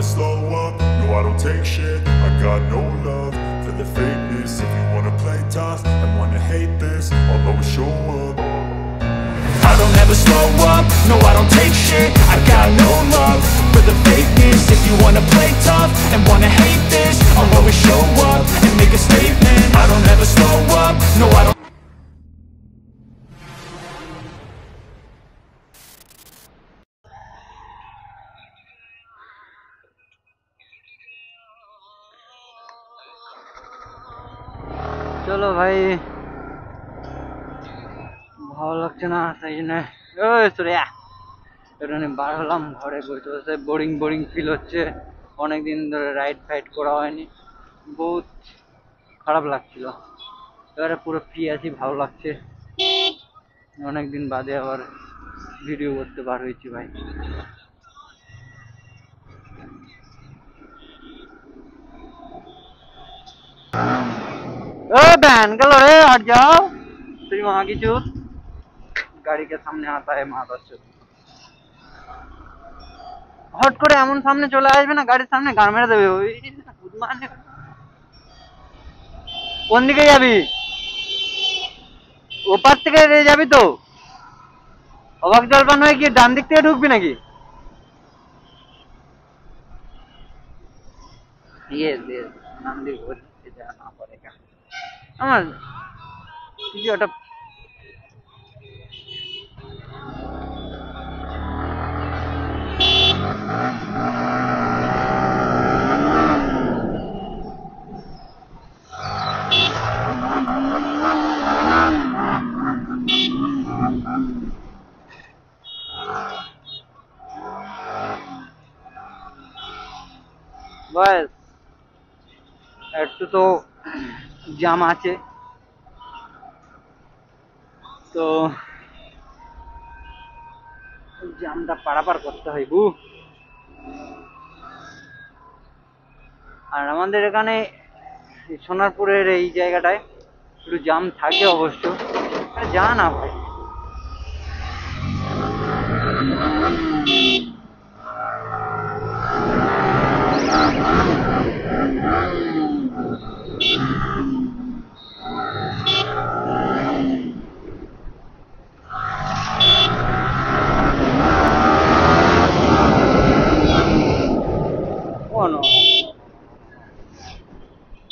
never slow up, no I don't take shit. I got no love for the fakeness. If you wanna play tough and wanna hate this, I'll always show up. I don't ever slow up, no I don't take shit. I got no love for the fakeness. If you wanna play tough and wanna hate this, I'll always show up and make a statement. I don't ever slow up, no I don't. চলো ভাই, ভালো লাগছে না তাই জন্য একটুখানি বার হলাম। ঘরে বসে বসে বোরিং বোরিং ফিল হচ্ছে। অনেকদিন ধরে রাইড ফাইড করা হয়নি, বহুত খারাপ লাগছিল। এবারে পুরো ফ্রি আছি, ভালো লাগছে। অনেকদিন বাদে আবার ভিডিও করতে বার হয়েছি ভাই। बहन का लो रे, हट जाओ। तेरी वहां की चूत गाड़ी के सामने आता है माँ बच्चों। হট করে এমন সামনে চলে আসবে না, গাড়ির সামনে গান মেরে দেবে। ওই কোন দিকে যাবি? ওপার থেকে যাবি তো? অবাক জলপান হয়ে কি ডান দিক থেকে ঢুকবি নাকি? নাম দিয়ে বলছি না পরে আমার কিছু একটা बस একটু তো জ্যাম আছে, তো জ্যামটা পারাপার করতে হয় বু। আর আমাদের এখানে সোনারপুরের এই জায়গাটায় একটু জ্যাম থাকে অবশ্য, যা না ভাই।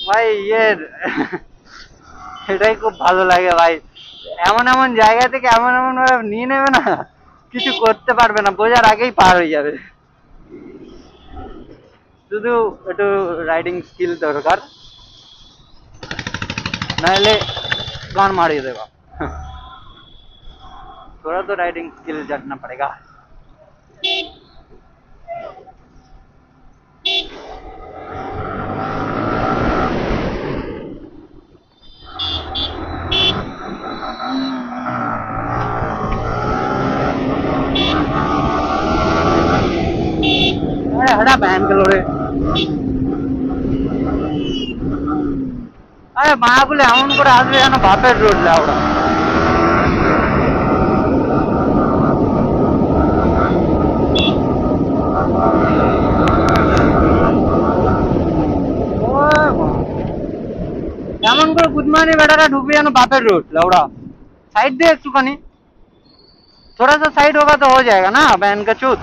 ভাই এটাই খুব ভালো লাগে ভাই। এমন এমন জায়গা থেকে এমন এমন ভাবে নিয়ে নেবে না, কিছু করতে পারবে না, বোঝার আগেই পার হয়ে যাবে। শুধু একটু রাইডিং স্কিল দরকার, নাহলে গান মারিয়ে দেবা। थोड़ा तो राइडिंग स्किल जानना पड़ेगा। अरे हटा बहन के लोरे। अरे माँ बोले एमन करे आसबे যেন বাপের রোড লাউড়া। এমন করে গুদমানি বেটারা ঢুকবে যেন বাপের रोड लाउड़ा। साइड दे একটুখানি, थोड़ा सा साइड होगा तो हो जाएगा ना बहन का चूत।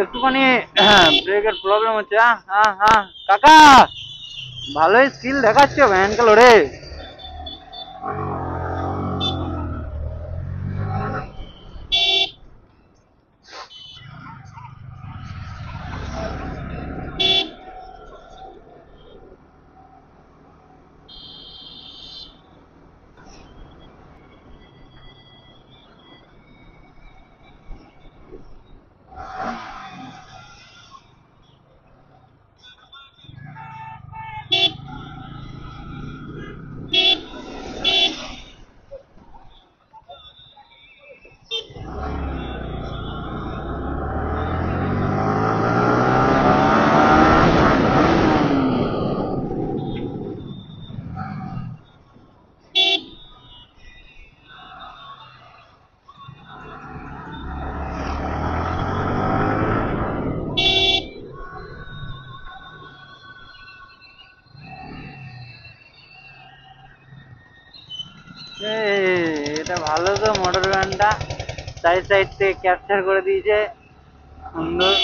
একটুখানি ব্রেকের প্রবলেম হচ্ছে। কাকা ভালোই স্কিল দেখাচ্ছ ভ্যান কালো রে। ভালো তো মোটর ভ্যানটা, সাইড সাইড থেকে ক্যাপচার করে দিয়েছে সুন্দর।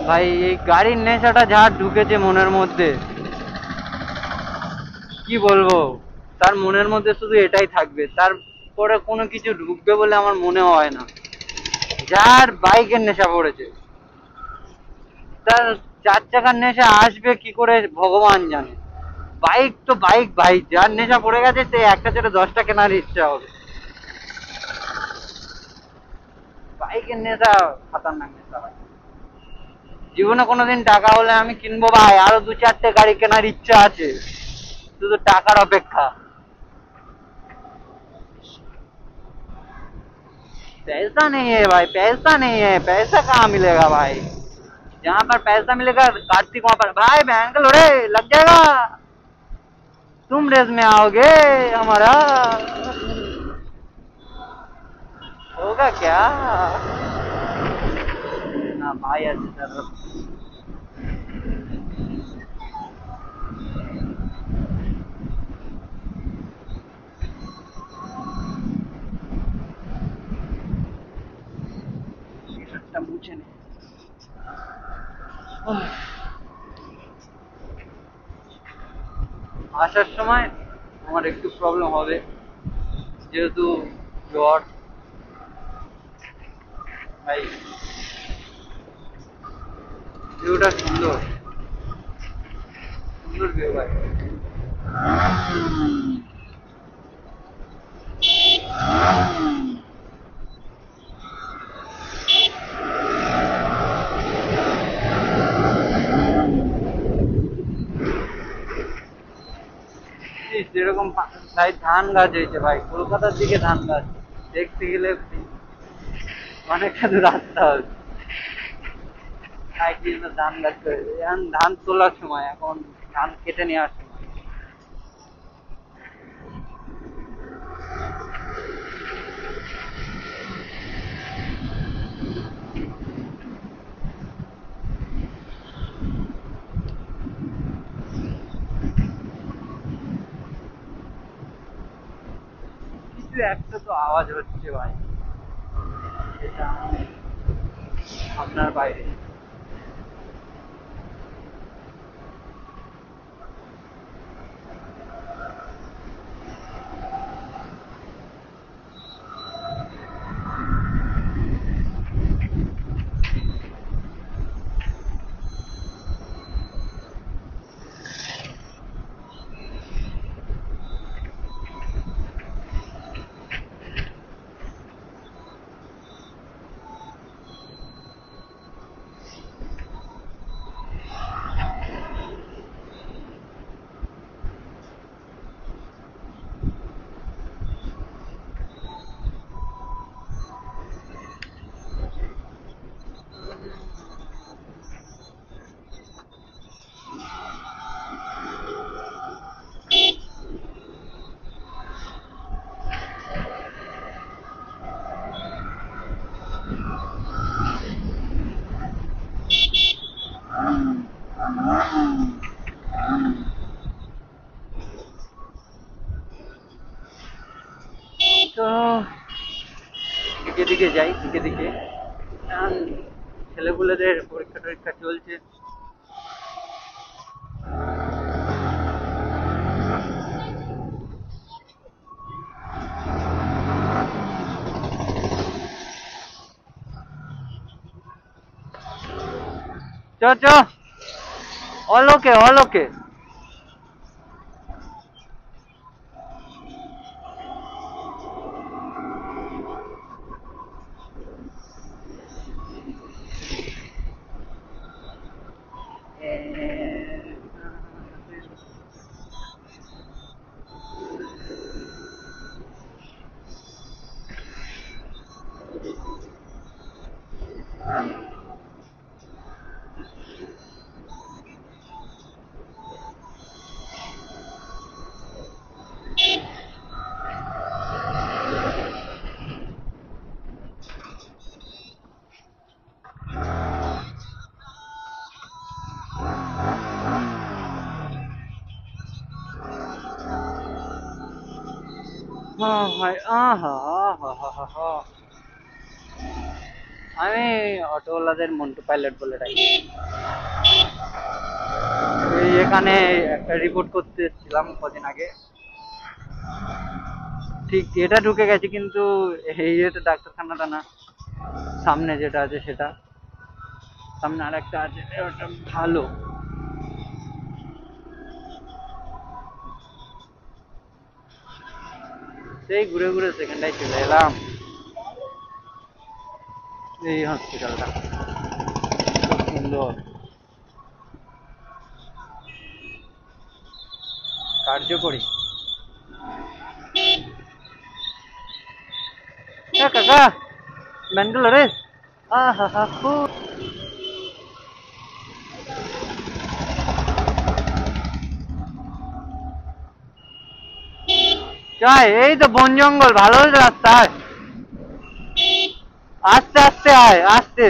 ভাই এই গাড়ির নেশাটা যা ঢুকেছে মনের মধ্যে, কি বলবো, তার মনের মধ্যে শুধু এটাই থাকবে, তারপরে কোনো কিছু ঢুকবে বলে আমার মনে হয় না। যার বাইকের নেশা পড়েছে, তার চার চাকার নেশা আসবে কি করে ভগবান জানে। বাইক তো বাইক ভাই, যার নেশা পড়ে গেছে সে একটা ছেড়ে 10টা কেনার ইচ্ছা হবে। বাইকের নেশা খতরনাক নেশা ভাই। জীবনে কোনোদিন টাকা হলে আমি কিনবো ভাই, আরো 2-4টে গাড়ি কেনার ইচ্ছা আছে, শুধু টাকার অপেক্ষা। पैसा नहीं है भाई, पैसा नहीं है, पैसा कहाँ मिलेगा भाई। जहाँ पर पैसा मिलेगा कार्तिक वहां पर भाई बहन का लोड़े लग जाएगा, तुम रेस में आओगे हमारा होगा क्या ना भाई। अच्छा सर मुझे नहीं আসার সময় আমার একটু প্রবলেম হবে, যেহেতু জ্বর। ভাই ভিউটা সুন্দর, সুন্দর ভিউ ভাই। যেরকম ভাই ধান গাছ হয়েছে ভাই, কলকাতার দিকে ধান গাছ দেখতে গেলে অনেকটা দূর রাস্তা হবে। ধান গাছ করেছে, এখন ধান তোলার সময়, এখন ধান কেটে নিয়ে আসছে। কিছু একটা তো আওয়াজ হচ্ছে ভাই, সেটা আপনার বাইরে। তো দিকে দিকে যাই, দিকে দিকে ছেলেপুলেদের পরীক্ষা টরীক্ষা চলছে। চ চ অল ওকে, অল ওকে। ভাই আহা আহা হা হা হা। আমি অটোওয়ালাদের মন্টু পাইলট বলে ডাকি। এই এখানে একটা রিপোর্ট করতে এসেছিলাম কদিন আগে, ঠিক এটা ঢুকে গেছে কিন্তু এই এটা ডাক্তারখানাটা না, সামনে যেটা আছে সেটা, সামনে আর একটা আছে ওটা ভালো। সেই ঘুরে ঘুরে সেখানটায় চলে এলাম, এই হসপিটালটা খুব সুন্দর, কার্যকরী। কাকা ব্যাঙ্গালোরে আহা হা খুব চাই। এই তো বন জঙ্গল, ভালো রাস্তা, আস্তে আস্তে আয় আস্তে।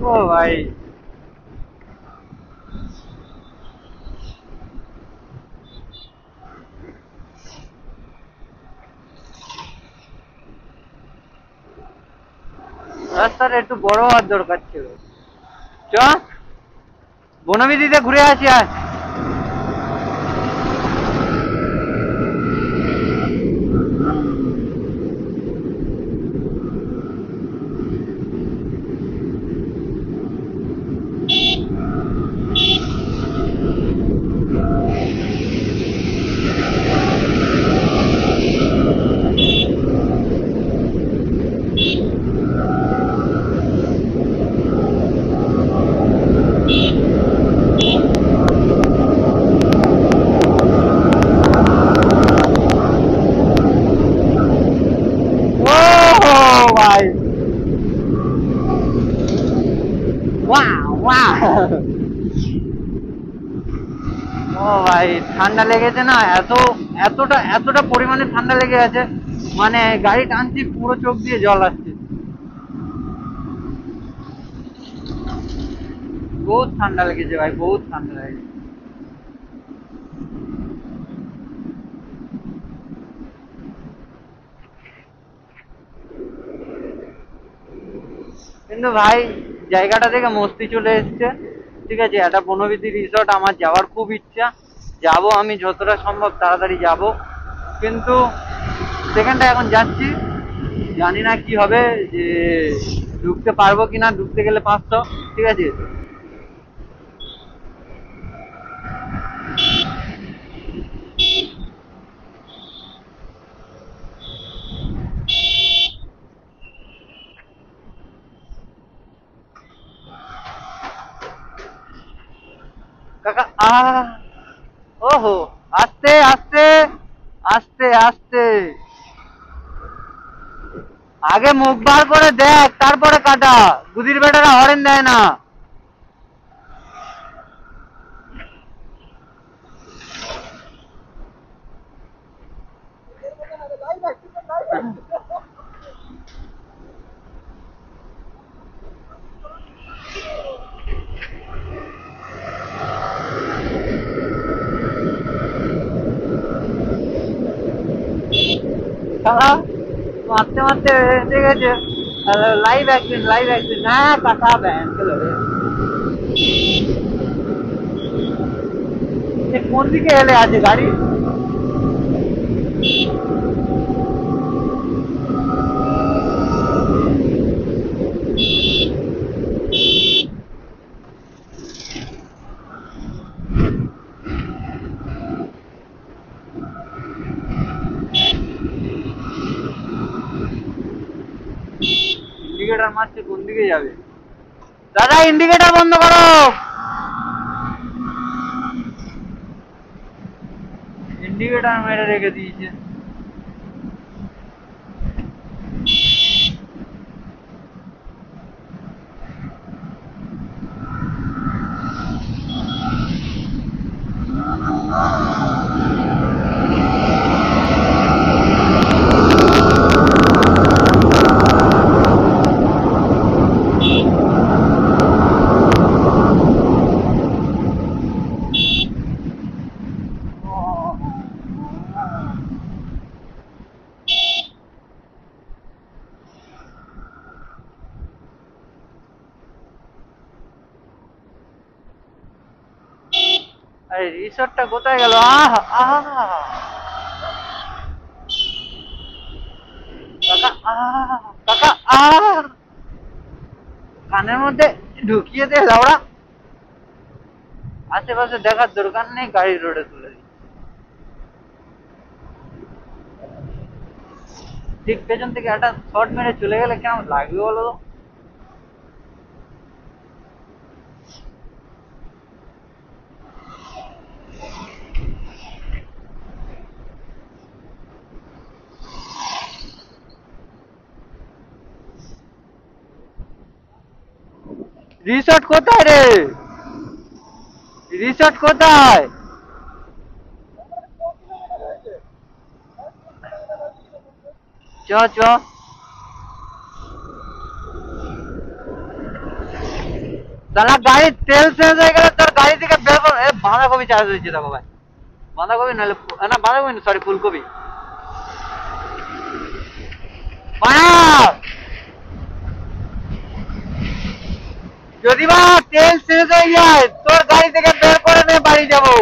ও ভাই রাস্তাটা একটু বড় হওয়ার দরকার ছিল। চ বনবিধিতে ঘুরে আসি আয়। ও ভাই ওয়াও ওয়াও। ও ভাই ঠান্ডা লেগেছে না, এতটা এতটা পরিমাণে ঠান্ডা লেগে গেছে, মানে গাড়ি টানছি পুরো চোখ দিয়ে জল আসছে, বহুত ঠান্ডা লেগেছে ভাই, বহুত ঠান্ডা লেগেছে। কিন্তু ভাই জায়গাটা থেকে মস্তি চলে এসছে। ঠিক আছে, একটা বনবিধি রিসর্ট আমার যাওয়ার খুব ইচ্ছা, যাব আমি যতটা সম্ভব তাড়াতাড়ি যাব, কিন্তু সেখানটা এখন যাচ্ছি, জানি না কি হবে, যে ঢুকতে পারবো কিনা, ঢুকতে গেলে 500। ঠিক আছে কাকা ওহো, আস্তে আস্তে আস্তে আস্তে, আগে মুখ বার করে দেখ তারপরে কাটা, গুদির বেটারা হরেন দেয় না। শালা মারতে মারতে এসে গেছে। লাইভ অ্যাক্সিডেন্ট হ্যাঁ কাকা ব্যান গেল রে। কোন দিকে এলে আছে গাড়ি? ইন্ডিকেটার মারছে, কোন দিকে যাবে? দাদা ইন্ডিকেটার বন্ধ করো। ইন্ডিকেটার মেরে রেখে দিয়েছে। আরে রিসোর্টটা কোথায় গেল? আহা আহা কাকা আহা কাকা আহা কানের মধ্যে ঢুকিয়ে দে লাউড়া। আশেপাশে দেখার দরকার নেই, গাড়ি রোডে তুলে দিই। ঠিক পেছন থেকে একটা শর্ট মেরে চলে গেলে কেমন লাগবে বলো তো? রিসোর্ট কোথায় রে? রিসোর্ট কোথায়? চ চ দাদা গাড়ির তেল শেষ হয়ে গেলে তোর গাড়ি থেকে বের কর। বাঁধাকপি চাষ হয়েছে দেখো ভাই, বাঁধাকপি নাহলে না বাঁধাকপি না সরি ফুলকপি। যদি বা তেল শেষ হয়ে যায় তোর গাড়ি থেকে বের করে নিয়ে বাড়ি যাবো।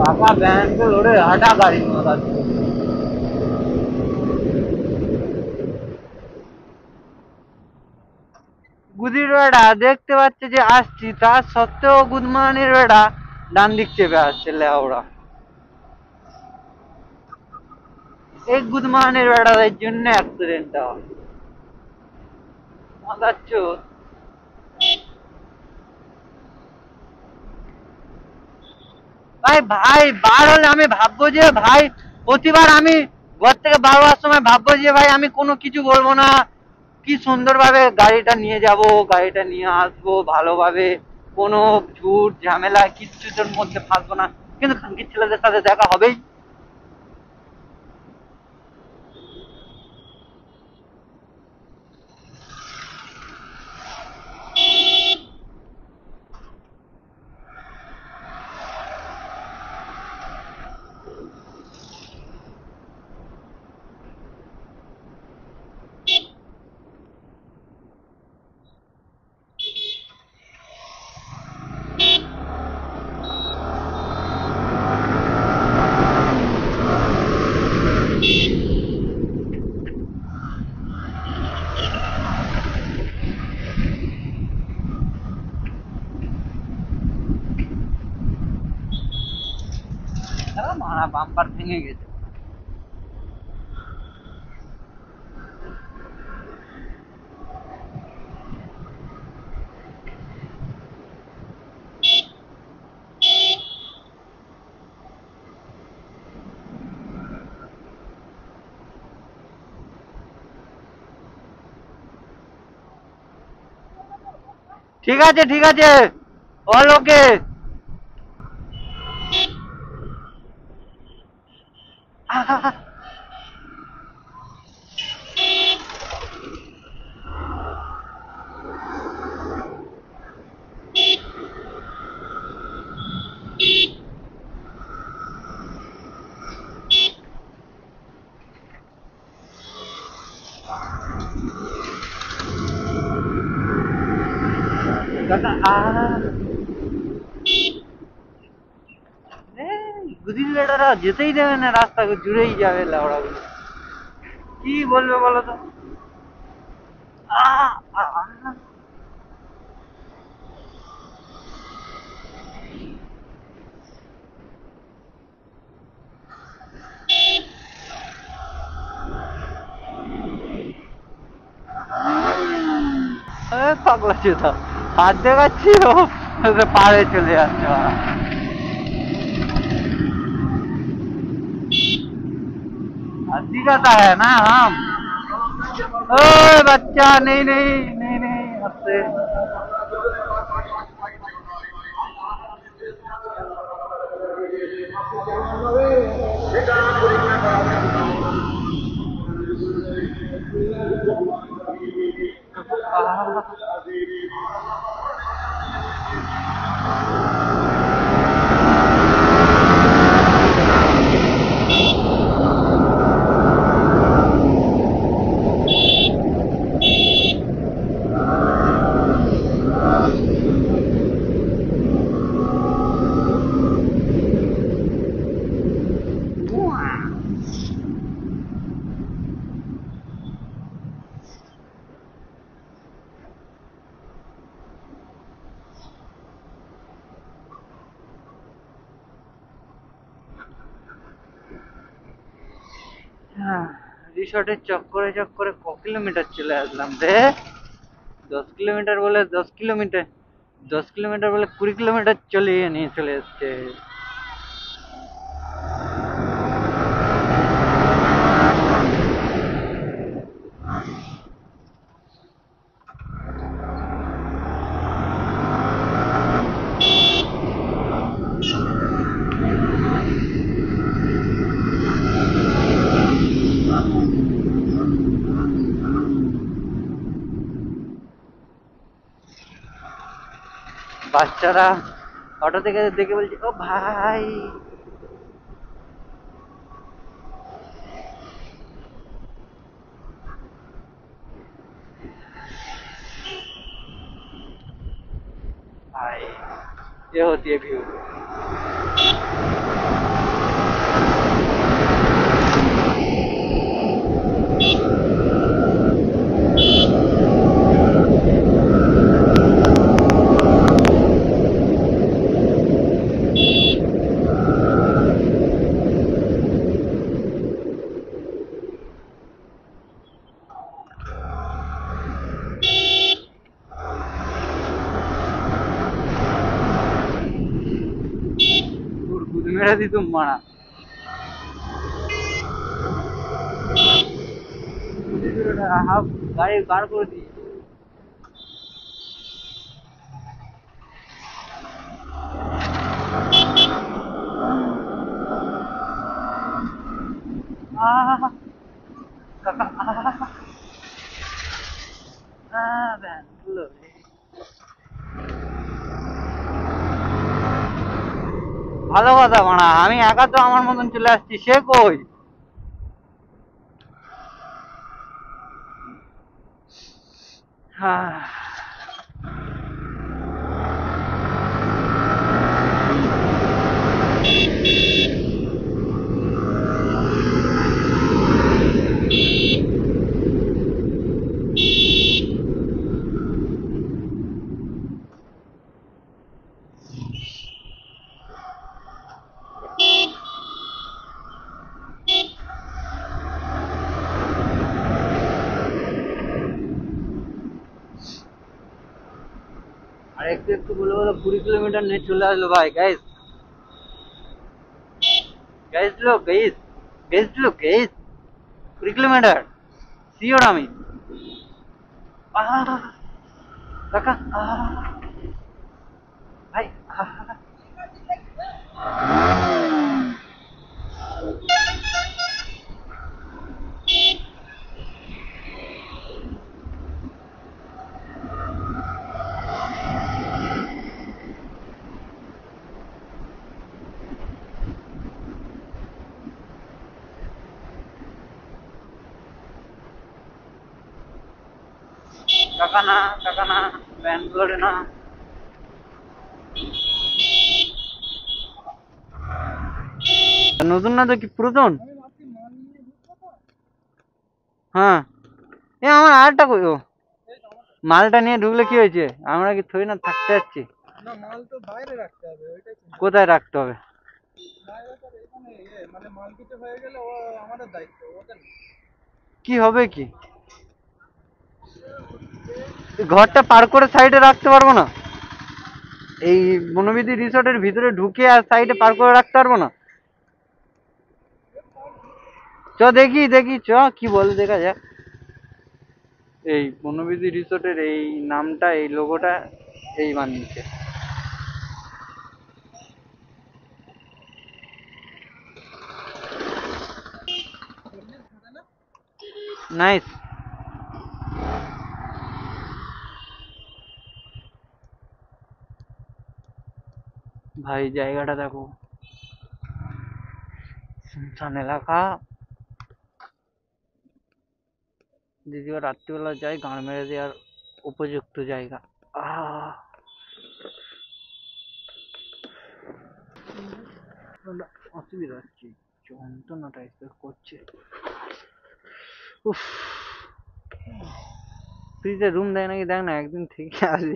কাকা ব্যাংকে লোড়ে হাঁটা গাড়ি মাথা। গুদির বেড়া দেখতে পাচ্ছে যে আসছি, তার সত্ত্বেও গুদমানির বেড়া ডান দিক চেপে আসছে লেওড়া। এই গুদমানির বেড়াদের জন্য অ্যাক্সিডেন্টটা হয়। মাথার চোদ। ভাই ভাই বার হলে আমি ভাববো যে ভাই প্রতিবার আমি ঘর থেকে বার হওয়ার সময় ভাববো যে ভাই আমি কোনো কিছু বলবো না, কি সুন্দরভাবে গাড়িটা নিয়ে যাব, গাড়িটা নিয়ে আসবো ভালোভাবে, কোনো ঝুট ঝামেলা কিচ্ছুর মধ্যে ফাঁসবো না, কিন্তু খানকির ছেলেদের সাথে দেখা হবেই। মারা বাম্পার ভেঙে গেছে। ঠিক আছে ঠিক আছে, অল ওকে। গুদির বেটারা যেতেই দেবে না, রাস্তা জুড়েই যাবে লাউড়া গুলো। কি বলবে বলো তো? আহ, আহ, পাগলা চোদা, হাত দেখাচ্ছি ও পাড়ে চলে যাচ্ছে। दिखाता है ना हम। ओए बच्चा, नहीं नहीं नहीं नहीं, हंसते। রিসর্টের চক্করে চক্করে ক কিলোমিটার চলে আসলাম রে। 10 কিলোমিটার বলে 10 কিলোমিটার, 10 কিলোমিটার বলে 20 কিলোমিটার নিয়ে চলে এসছে। বাচ্চারা অটো থেকে দেখে বলছে, ও ভাই। भाई ये होती है व्यू। मेरा दी तुम माना हाफ गाड़ी कार कर दी। ভালো কথা মানা, আমি একা তো আমার মতন চলে আসছি, সে কই? আর একটু একটু বলে বলে 20 কিলোমিটার নিয়ে চলে আসলো ভাই। গাইস গাইস লোক, গাইস গাইস লোক, গাইস 20 কিলোমিটার শিওর আমি। কাকা কাকা না ব্যাঙ্গালোরে না। নতুন না তো, কি পুরাতন? হ্যাঁ, এ আমার আরেকটা কই, ও মালটা নিয়ে ঢুকলে কি হয়েছে? আমরা কি থই না থাকতে যাচ্ছি? না, মাল তো বাইরে রাখতে হবে, ওইটাই তো। কোথায় রাখতে হবে? বাইরে তো এখানে মানে মাল কিছু হয়ে গেলে ও আমাদের দায়িত্ব, ওদের না। কি হবে কি? ঘরটা পার করে সাইডে রাখতে পারবো না? এই বনবিধি রিসোর্টের ভিতরে ঢুকে আর সাইডে পার করে রাখতে পারবো না? চ দেখি দেখি, চ কি বলে দেখা যাক। এই বনবিধি রিসোর্টের এই নামটা, এই লোগোটা এই বানিয়েছে। নাইস। ভাই জায়গাটা দেখো, শুনশান এলাকা। যদিও রাত্রিবেলা যাই, গান মেরে দেওয়ার উপযুক্ত জায়গা। আহ, অসুবিধা হচ্ছে, যন্ত্রণা টাইপের করছে। উফ, ফ্রিজে রুম দেয় নাকি দেখ না, একদিন থেকে আসি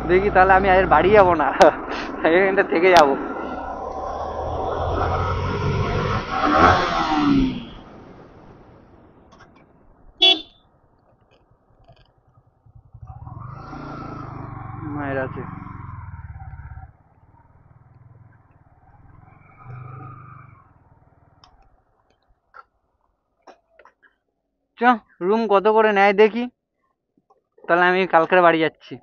দেখি। তাহলে আমি আর বাড়ি যাবো না, এখানটা থেকে যাবো। মায়ের আছে। চ, রুম কত করে নেয় দেখি, তাহলে আমি কালকের বাড়ি যাচ্ছি।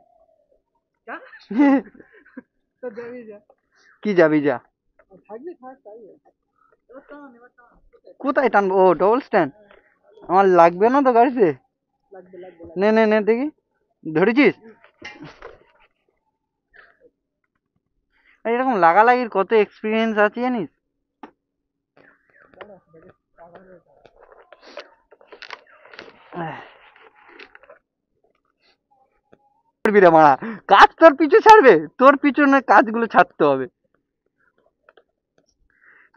তো যাবি যা। কি যাবি যা? থাকবি থাক, তাই কোথায় টানবো? ও ডবল স্ট্যান্ড আমার লাগবে না তো গাড়িতে। লাগবে লাগবে। নে নে নে দেখি, ধরেছিস? আর এরকম লাগালাগির কত এক্সপিরিয়েন্স আছে জানিস? করবি রে মারা, কাজ তোর পিছু ছাড়বে? তোর পিছনে কাজগুলো ছাড়তে হবে।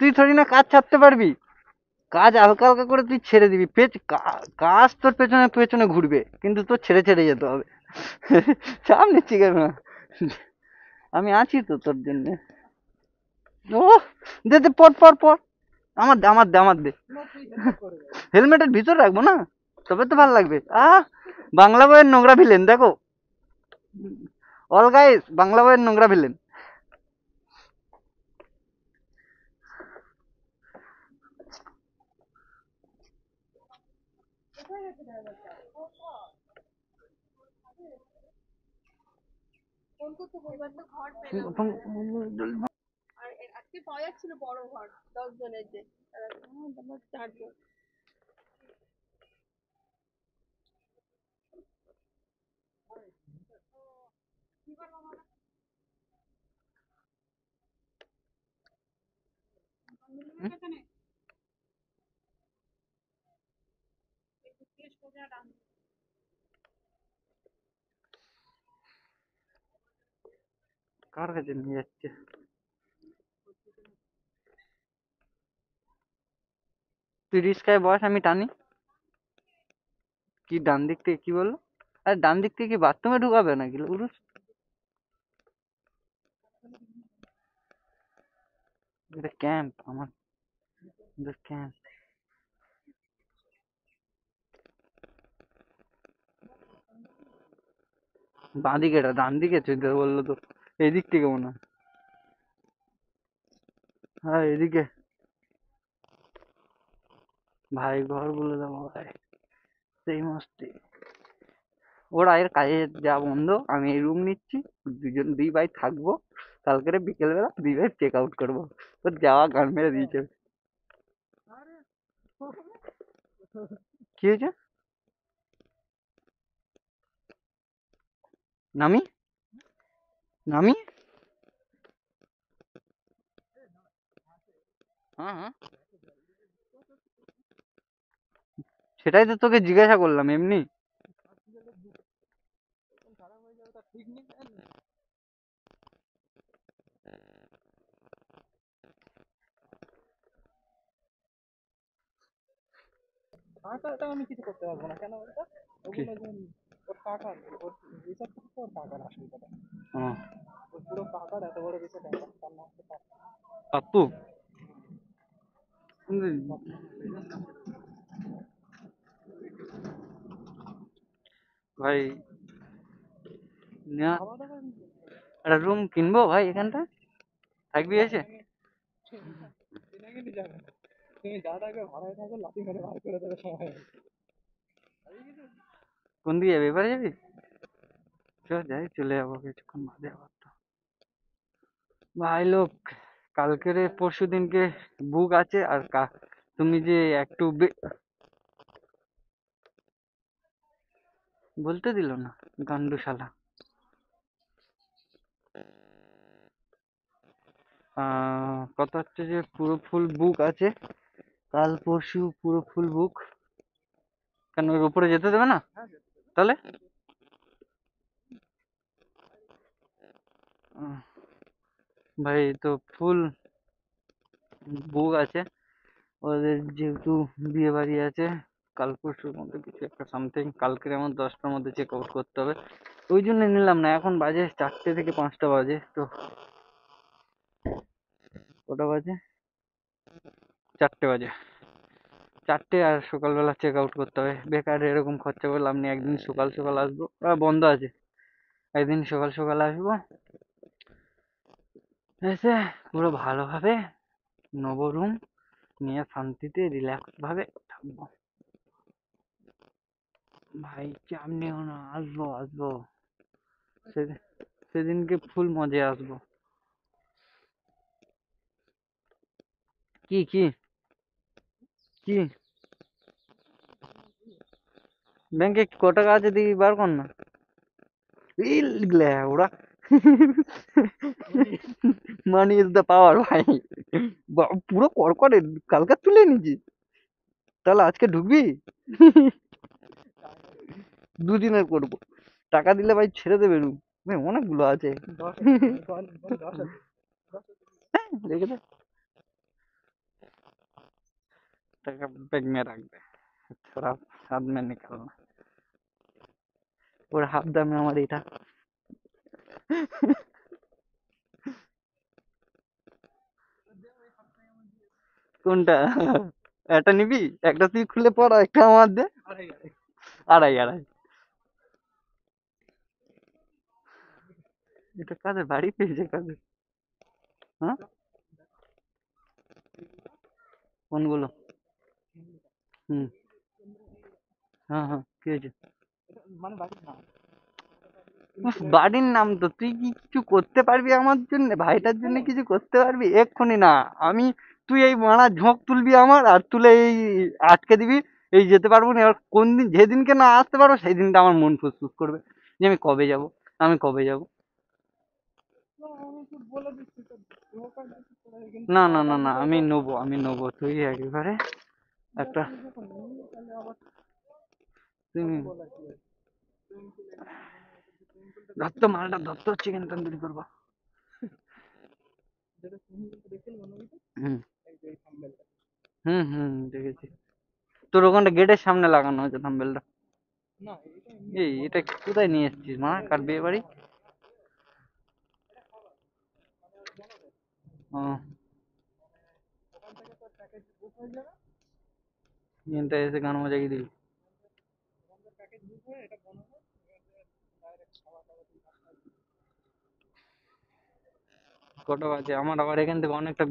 তুই থোড়ি না কাজ ছাড়তে পারবি। কাজ হালকা হালকা করে তুই ছেড়ে দিবি, কাজ তোর পেছনে পেছনে ঘুরবে, কিন্তু তোর ছেড়ে ছেড়ে যেতে হবে। চাপ নিচ্ছি কেন? আমি আছি তো তোর জন্য। ও দে দে, পর পর পর, আমার দে আমার দে আমার দে। হেলমেটের ভিতর রাখবো না, তবে তো ভালো লাগবে। বাংলা বইয়ের নোংরা ভিলেন দেখো, অল গাইস, বাংলা বইয়ের নোংরা ভিলেন। আর আজকে পাওয়া যাচ্ছিল বড় ঘর 10 জনের, যে আর এখন 4 জন। কার কাছে নিয়ে যাচ্ছে? তুই রিস্কায় বস, আমি টানি। কি ডান দিক থেকে কি বললো? আরে ডান দিক থেকে কি বাথরুমে ঢুকাবে নাকি উরুস? এটা ক্যাম্প আমার, ক্যাম্প। বাঁ দিকে, এটা ডান দিকে যেতে বললো তো, এদিক থেকে মনে হয়। হ্যাঁ এদিকে। ভাই ঘর বলে দেবো ভাই, সেই মস্তি। ওরা এর কাজে যা বন্ধ, আমি এই রুম নিচ্ছি, দুই ভাই থাকবো, কালকে বিকেলবেলা দুই ভাই চেক আউট করবো। তোর যাওয়া গান মেরে দিয়েছে। কি হয়েছে? নামি নামি হ্যাঁ হ্যাঁ, সেটাই তো তোকে জিজ্ঞাসা করলাম এমনি। খারাপ হয়ে যাবে তার ঠিক নেই। টাকাটা আমি কিছু করতে পারবো না, কেন বলতো? কি? ওগুলো যেমন ওর টাকা, ওর রিচার্জ করতে ওর টাকার আসল কথা। হ্যাঁ, ওর পুরো টাকার এত বড় বিষয় টাকা, তার নাম হচ্ছে টাকা। পাপ্পু। ভাই না, খাওয়া দাওয়া একটা রুম কিনবো ভাই এখানটা, থাকবি এসে? কিনে কিনে যাবে না। তুমি যা থাকবে ভাড়ায় থাকো, লাথি মেরে বার করে দেবে সময়। কোন দিকে যাবি, এবারে যাবি? চল যাই, চলে যাবো কিছুক্ষণ বাদে আবার তো। ভাই লোক, কালকের পরশু দিনকে বুক আছে, আর তুমি যে একটু বলতে দিল না, গান্ডু শালা। কথা হচ্ছে যে পুরো ফুল বুক আছে, কাল পরশু পুরো ফুল বুক। কেন ওর উপরে যেতে দেবে না? তাহলে আহ, ভাই তো ফুল বুক আছে, ওদের যেহেতু বিয়ে বাড়ি আছে কাল পরশুর মধ্যে, কিছু একটা সামথিং, কালকের আমার 10টার মধ্যে চেক আউট করতে হবে। ওই জন্য নিলাম না, এখন বাজে 4টে থেকে 5টা বাজে তো। কটা বাজে? 4টে বাজে। 4টে, আর সকালবেলা চেক আউট করতে হবে। বেকার এরকম খরচা করে লাভ নেই। একদিন সকাল সকাল আসবো, বন্ধ আছে, একদিন সকাল সকাল আসবো, এসে পুরো ভালোভাবে নেবো রুম, নিয়ে শান্তিতে রিল্যাক্স ভাবে থাকবো। ভাই চাপ নিও না, আসবো আসবো, সেদিন সেদিনকে ফুল মজা আসবো। কি কি কি? ব্যাংকে ক টাকা আছে দেখি, বার কর না। ওরা মানি ইজ দ্য পাওয়ার ভাই। পুরো কড়কড়ে কালকে তুলে নিয়েছি। তাহলে আজকে ঢুকবি? দুদিনের করবো, টাকা দিলে ভাই ছেড়ে দেবে রুম, অনেকগুলো আছে। 10 10 আছে। রেখে দে, টাকা बैग में रख दे, थोड़ा हाथ में निकालना। ওর হাফ দামে আমার এটা। কোনটা? একটা নিবি? একটা তুই খুলে পড়া, একটা আমার দে। আড়াই আড়াই। আড়াই আড়াই। এটা কাদের বাড়ি পেয়েছে কাদের? হ্যাঁ, কোনগুলো? হুম, হ্যাঁ হ্যাঁ, কি হয়েছে? এটা মানে বাড়ির নাম। উফ, বাড়ির নাম তো, তুই কি কিছু করতে পারবি আমার জন্য, ভাইটার জন্য কিছু করতে পারবি এক্ষুনি না? আমি, তুই এই মারা ঝোঁক তুলবি আমার, আর তুলে এই আটকে দিবি, এই যেতে পারবো না। এবার কোন দিন, যেদিনকে না আসতে পারবো সেই দিনটা আমার মন ফুসফুস করবে, যে আমি কবে যাব, আমি কবে যাব। তো আমি তো বলে দিচ্ছি তো, দোকান থেকে তোরা কিন্তু না না খাওয়া না দাওয়া না, নিয়ে আমি যাবো। নেবো, আমি নেবো, তুই একেবারে দেখ একটা, তুই যখন নিবি তাহলে আবার তুমি কথা বলা কি আছে? ধত্ত মালটা ধত্ত চিকেন তন্দুরি করবো। যেটা সুইমিং পুলটা দেখছিলি মনোবিতে, হুম এই যে এই থাম্বেলটা। হুম হুম, দেখেছি। তোর ওখানটা গেটের সামনে লাগানো হয়েছে থাম্বেলটা। না এটা এমনি এই এটা কোথায় নিয়ে এসেছিস মা, কার বিয়ে বাড়ি? ও, ওখান থেকে তোর প্যাকেজ বুক হয়ে যাবে। এখানটা এসে গান বাজাই দিবি। ওখান থেকে প্যাকেজ বুক হয়ে এটা বানাবে, ডাইরেক্ট খাওয়া দাওয়া তুই কটা বাজে? আমার আবার এখান থেকে অনেকটা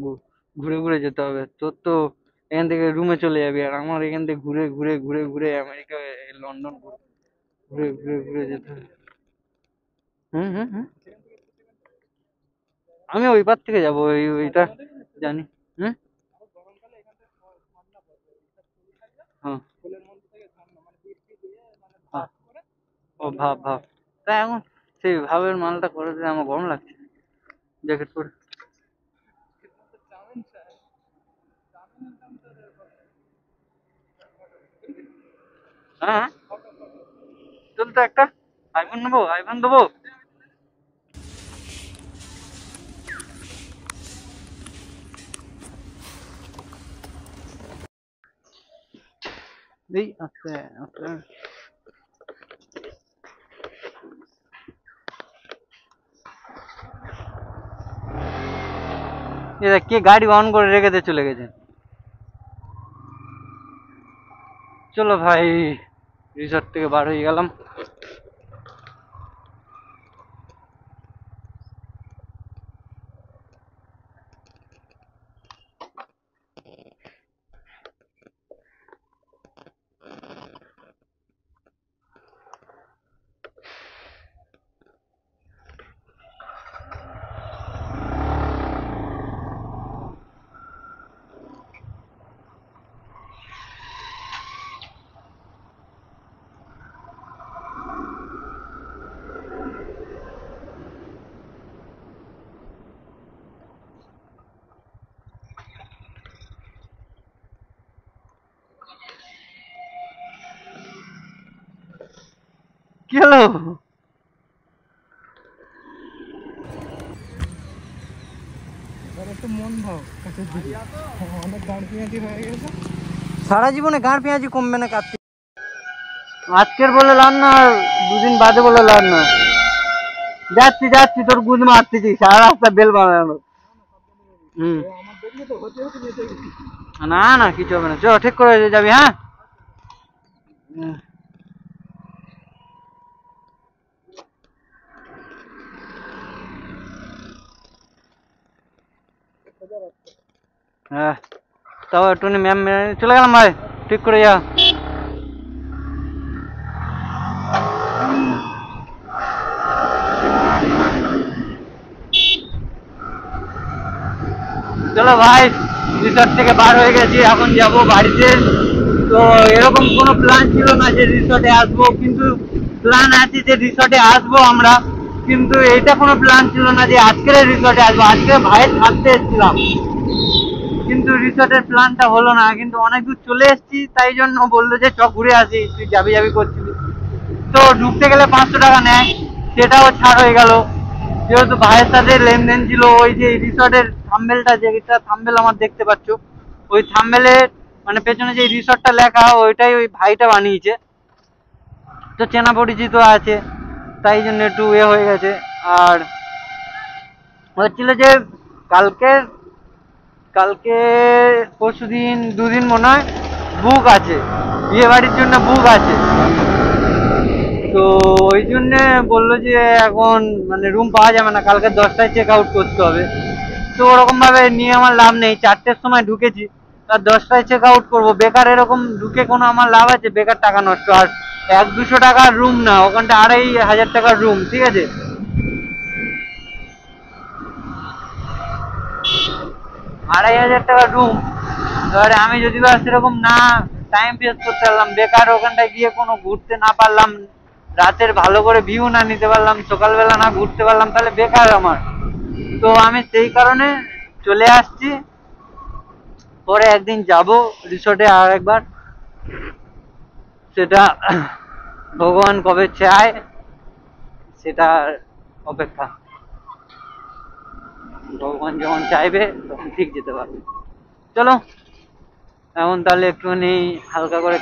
ঘুরে ঘুরে যেতে হবে। তোর তো এখান থেকে রুমে চলে যাবি, আর আমার এখান থেকে ঘুরে ঘুরে ঘুরে ঘুরে আমেরিকা, লন্ডন ঘুরে। ঘুরে ঘুরে ঘুরে যেতে হবে। হুম হুম হুম আমি ওই পার থেকে যাবো, ওইটা জানি। হুম গরমকালে এখান থেকে ঠান্ডা পড়বে, হ্যাঁ ফুলের মধ্যে থেকে ঠান্ডা মানে বৃষ্টি দিয়ে মানে হ্যাঁ। ভাপ করে ও ভাব ভাব, তাই এখন সেই ভাবের মালটা করে দিলে আমার গরম লাগছে জ্যাকেট পরে। চাউমিন চাই। চাউমিনের দাম তো হ্যাঁ চল তো একটা আইফোন নেবো, আইফোন দেবো। এই আস্তে আস্তে এরা কে গাড়ি অন করে রেখে দিয়ে চলে গেছে। চলো ভাই, রিসর্ট থেকে বার হয়ে গেলাম। কি হলো? এবার একটু মন ভাও কাছের দিকে, অনেক গাড় পেঁয়াজি হয়ে গেছে। সারা জীবনে গাঁড় পেঁয়াজি কমবে না কাটতে, আজকের বলে লাভ না, আর দুদিন বাদে বলে লাভ না। যাচ্ছি যাচ্ছি, তোর গুদ মারতেছি সারা রাস্তা বেল বানানো। হুম আমার দেখলে তো হতে হতে যেতে গেছি। না না কিছু হবে না, চ ঠিক করে যাবি। হ্যাঁ হুম। হ্যাঁ তাও একটু ম্যাম চলে গেলাম ভাই, ঠিক করে যা। চলো ভাই, রিসর্ট থেকে বার হয়ে গেছি, এখন যাব বাড়িতে। তো এরকম কোনো প্ল্যান ছিল না যে রিসর্টে আসবো, কিন্তু প্ল্যান আছে যে রিসর্টে আসবো আমরা, কিন্তু এটা কোনো প্ল্যান ছিল না যে আজকের রিসর্টে আসবো। আজকে ভাইয়ের থাকতে এসেছিলাম, কিন্তু রিসর্টের প্ল্যানটা হলো না। কিন্তু অনেক দূর চলে এসেছি, তাই জন্য বললো যে চ ঘুরে আসি, তুই যাবি যাবি করছিলি। তো ঢুকতে গেলে 500 টাকা নেয়, সেটাও ছাড় হয়ে গেল। যেহেতু ভাইয়ের সাথে লেনদেন ছিল, ওই যে রিসর্টের থাম্বেলটা, যেটা থাম্বেল আমার দেখতে পাচ্ছ, ওই থাম্বেলের মানে পেছনে যে রিসর্টটা লেখা, ওইটাই ওই ভাইটা বানিয়েছে। তো চেনা পরিচিত আছে, তাই জন্য একটু হয়ে গেছে। আর হচ্ছিল যে কালকে কালকে পরশুদিন দুদিন মনে হয় বুক আছে, বিয়ে বাড়ির জন্য বুক আছে। তো ওই জন্য বললো যে এখন মানে রুম পাওয়া যাবে না, কালকে 10টায় চেক আউট করতে হবে। তো ওরকম ভাবে নিয়ে আমার লাভ নেই, 4টের সময় ঢুকেছি, আর 10টায় চেক আউট করবো, বেকার এরকম ঢুকে কোনো আমার লাভ আছে? বেকার টাকা নষ্ট। আর 100-200 টাকার রুম না, ওখানটা 2500 টাকার রুম, ঠিক আছে? 2500 টাকার রুম। এবারে আমি যদি বা সেরকম না টাইম পেস করতে পারলাম, বেকার ওখানটায় গিয়ে কোনো ঘুরতে না পারলাম, রাতের ভালো করে ভিউ না নিতে পারলাম, সকালবেলা না ঘুরতে পারলাম, তাহলে বেকার আমার। তো আমি সেই কারণে চলে আসছি। পরে একদিন যাব রিসর্টে আর একবার, সেটা ভগবান কবে চায় সেটা অপেক্ষা। ভগবান যখন চাইবে তখন ঠিক যেতে পারবে। চলো এখন তাহলে একটুখানি হালকা করে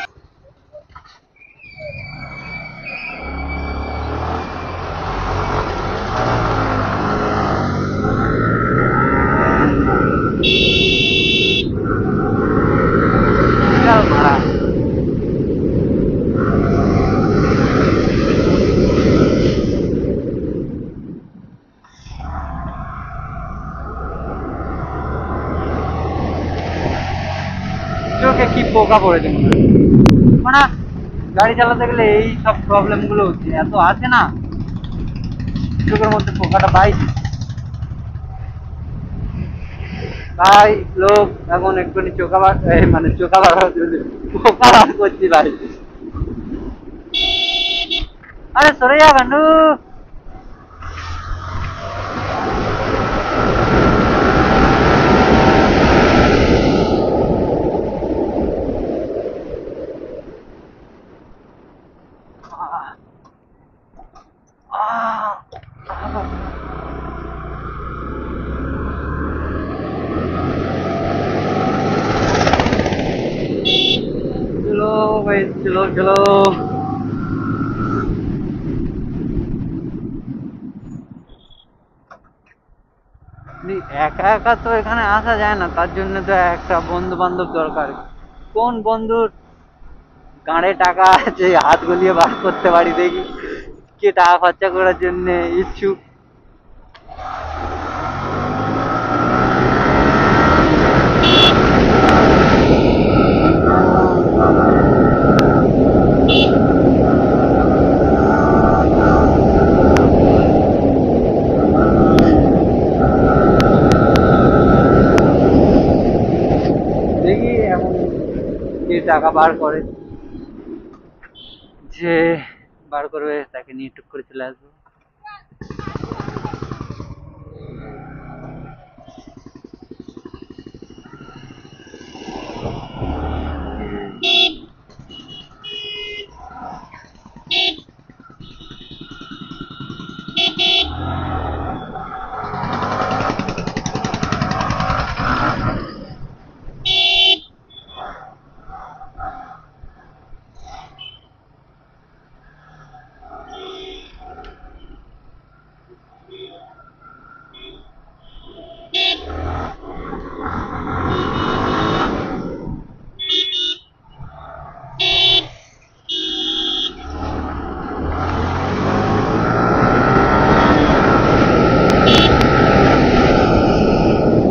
মারা। চোখে কি পোকা পড়েছে মনে হয়। গাড়ি চালাতে গেলে এই সব প্রবলেম গুলো হচ্ছে, এত আছে না চোখের মধ্যে পোকাটা ভাই। ভাই লোক এখন একটুখানি চোখাবার মানে চোখাবার পোকা বার করছি ভাই। আরে সরে যা গান্ডু। चलो भाई चलो चलो। একা একা তো এখানে আসা যায় না, তার জন্য তো একটা বন্ধু বান্ধব দরকার। কোন বন্ধুর গাঁড়ে টাকা আছে হাত গলিয়ে বার করতে পারি দেখি, কে টাকা খরচা করার জন্য ইচ্ছুক। দেখি এখন কে টাকা বার করে, যে বার করবে তাকে নিয়ে টুক করে চলে আসবো।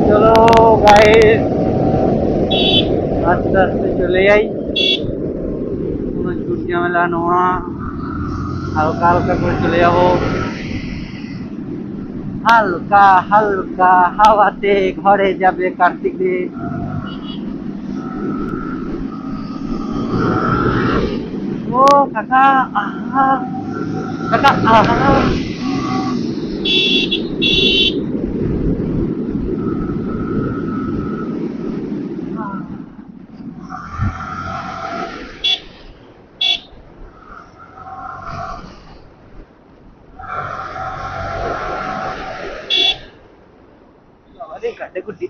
চলো গাইস আস্তে আস্তে চলে যাই, কোনো ঝুট ঝামেলা নোয়া, হালকা হালকা করে চলে যাবো। হালকা হালকা হাওয়াতে ঘরে যাবে কার্তিক রে। ও কাকা আহা, কাকা আহা। अरे गड्ढे गुड्डी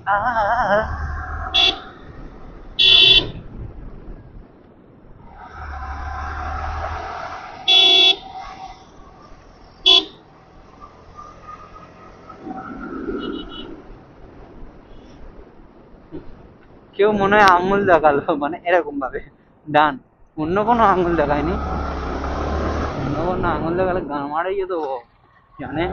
কেউ মনে হয় আঙুল দেখালো, মানে এরকম ভাবে ডান, অন্য কোনো আঙুল দেখায়নি, অন্য কোনো আঙুল দেখালে গান মারাই যেত জানে।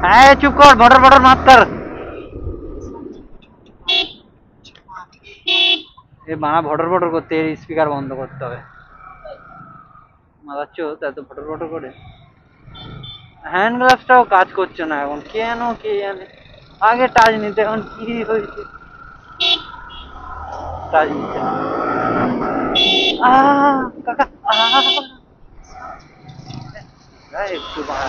হ্যাঁ চুপ কর, বর্ডার বর্ডার মাত কর। এই বানা ভটর ভটর করতে এর স্পিকার বন্ধ করতে হবে। মাদাচ্ছ এত ভটর ভটর করে। হ্যান্ড গ্লাভসটাও কাজ করছে না এখন, কেন কে জানে। আগে টাচ নিতে, এখন কি হয়েছে টাচ নিতে না। কাকা একটু বাড়া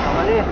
আমাদের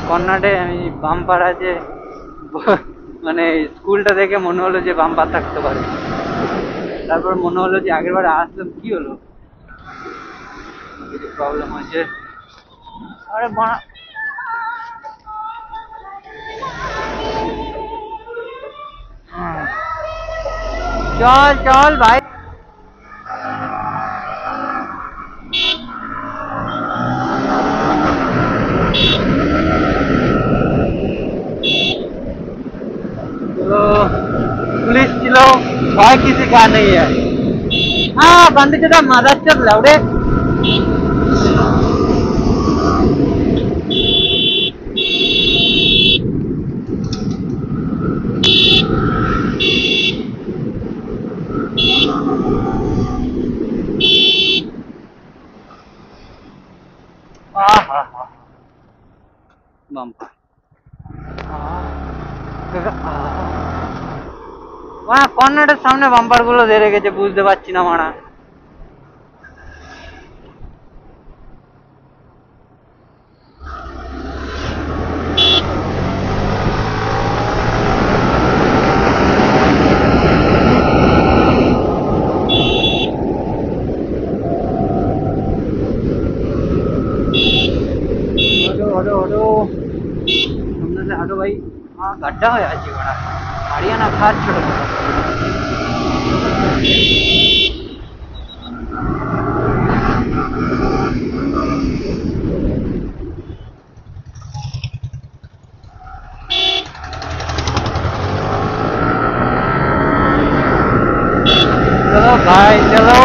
কর্নারে আমি বাম্পার আছে, মানে স্কুলটা দেখে মনে হলো যে বাম্পার থাকতে পারে। তারপর মনে হলো যে আগের বারে আসলাম কি হলো, কিছু প্রবলেম হয়েছে। আরে চল চল ভাই। तो पुलिस चिलो भय किसी का नहीं है। हाँ बंद चला मादा चल लौड़े। বাম্পার কর্নারের সামনে বাম্পার গুলো দিয়ে রেখেছে, বুঝতে পারছি না মারা। हटो भाई। हाँ गड्ढा हो आज बड़ा हरियाणा खास छोड़ो चलो भाई चलो।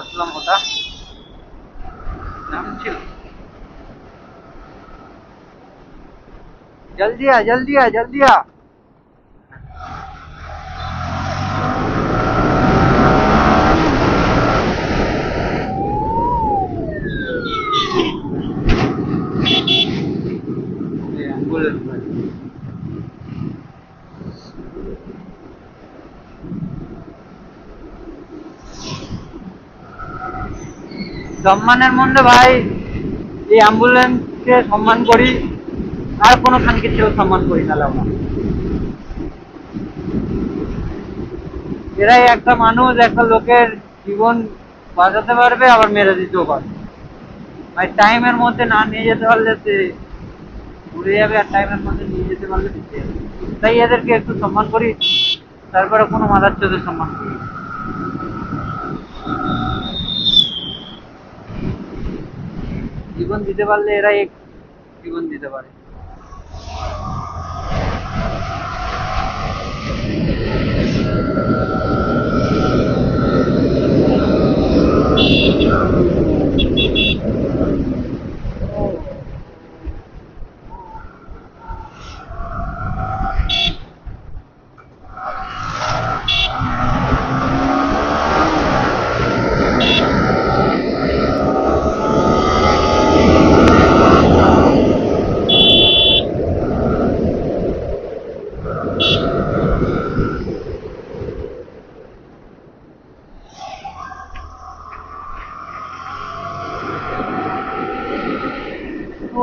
আসলাম ওটা নাম ছিল। जल्दी आ जल्दी आ जल्दी आ। সম্মানের মধ্যে ভাই এই অ্যাম্বুলেন্সকে সম্মান করি, আর কোনো খানকে ছেলে সম্মান করি না। আমরা এরাই একটা মানুষ একটা লোকের জীবন বাঁচাতে পারবে আবার মেরে দিতেও পারবে। ভাই টাইমের মধ্যে না নিয়ে যেতে পারলে সে ঘুরে যাবে, আর টাইমের মধ্যে নিয়ে যেতে পারলে বেঁচে যাবে। তাই এদেরকে একটু সম্মান করি, তারপরে কোনো মাদার চোদের সম্মান করি। জীবন দিতে পারলে এরাই জীবন দিতে পারে।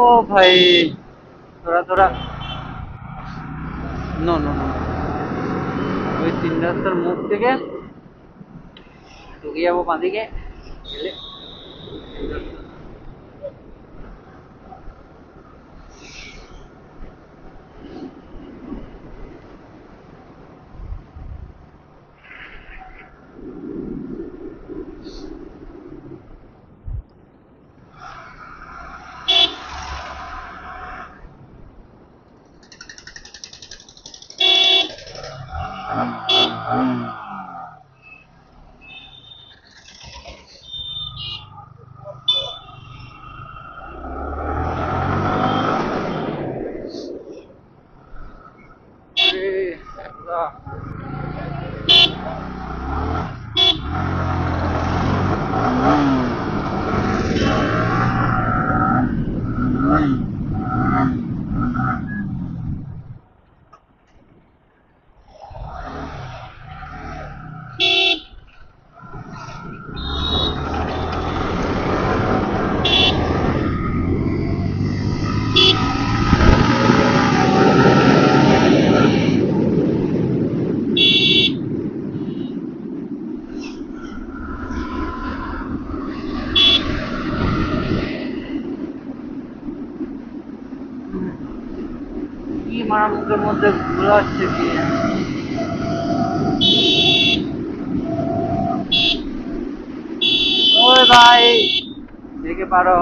ও ভাই তোরা তোরা নো নো নো, ওই 3 রাস্তার মুখ থেকে ঢুকে যাবো বাঁদিকে গেলে। এগুলো হচ্ছে কি ওই ভাই দেখে পারো